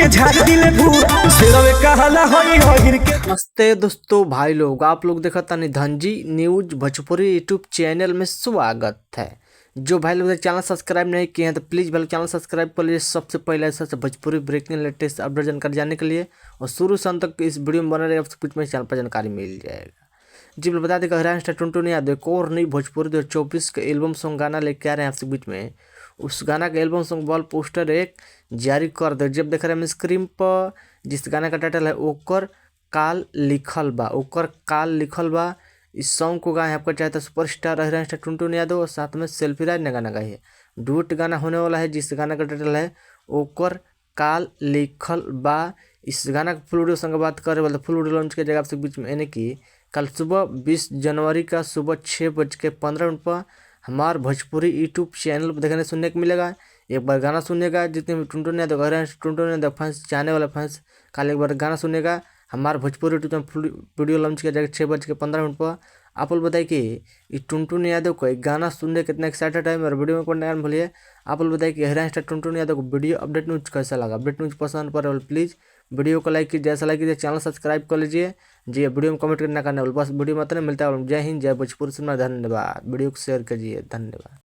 के झाड़ दिले भूत सिरवे कहला होई होहिर के। नमस्ते दोस्तों, भाई लोग, आप लोग देखा था Dhanji news Bhojpuri YouTube channel में स्वागत है। जो भाई लोग चैनल सब्सक्राइब नहीं किए हैं तो प्लीज़ भाई चैनल सब्सक्राइब कर लीजिए। सबसे पहले सबसे भोजपुरी ब्रेकिंग लेटेस्ट अपडेट जानकारी जानने के लिए और शुरू से अंत तक इस वीडियो में बने रहे, आपको कुछ में चैनल पर जानकारी मिल जाएगा। जी बता दें हरियाणा स्टार टुनटुन यादव एक और नई भोजपुरी 2024 के एल्बम सॉन्ग गाना लेके आ रहे हैं आपसे बीच में। उस गाना का एल्बम सॉन्ग वॉल पोस्टर एक जारी कर दे। जब देख रहे हैं स्क्रीन पर जिस गाना का टाइटल है ओकर काल लिखल बा, ओकर काल लिखल बा। इस सॉन्ग को गाए आपका चाहता सुपरस्टार हरियाणा स्टार टुनटुन यादव और साथ में सेल्फी राज ने गाना गाई है। डुएट गाना होने वाला है जिस गाना का टाइटल है ओकर काल लिखल बा। इस गाना का फुल वीडियो संग बात करें बोले फुल वीडियो लॉन्च किया जाएगा आपसे बीच में, यानी कि कल सुबह 20 जनवरी का सुबह 6:15 पर हमार भोजपुरी यूट्यूब चैनल पर देखने सुनने को मिलेगा। एक बार गाना सुनेगा, जितने भी टुनटुन यादव टुनटुन यादव फैंस चाहने वाले फैंस कल एक बार गाना सुनेगा। हमारे भोजपुरी यूट्यूब में फुल वीडियो लॉन्च किया जाएगा 6:15 पर। आप लोग बताइए कि ये टुनटुन यादव को एक गाना सुनने कितना एक्साइटेड है और वीडियो में पढ़ने का भूलिए। आप लोग बताइए कि हरियाणा स्टार टुनटुन यादव को वीडियो अपडेट न्यूज कैसा लगा। अपडेट न्यूज पसंद पर प्लीज़ वीडियो को लाइक कीजिए, जैसा लाइक कीजिए चैनल सब्सक्राइब कर लीजिए। जी वीडियो में कमेंट करना करने वाले बस वीडियो में इतना मिलता है। जय हिंद, जय भोजपुरी सिनेमा, धन्यवाद। वीडियो को शेयर कीजिए, धन्यवाद।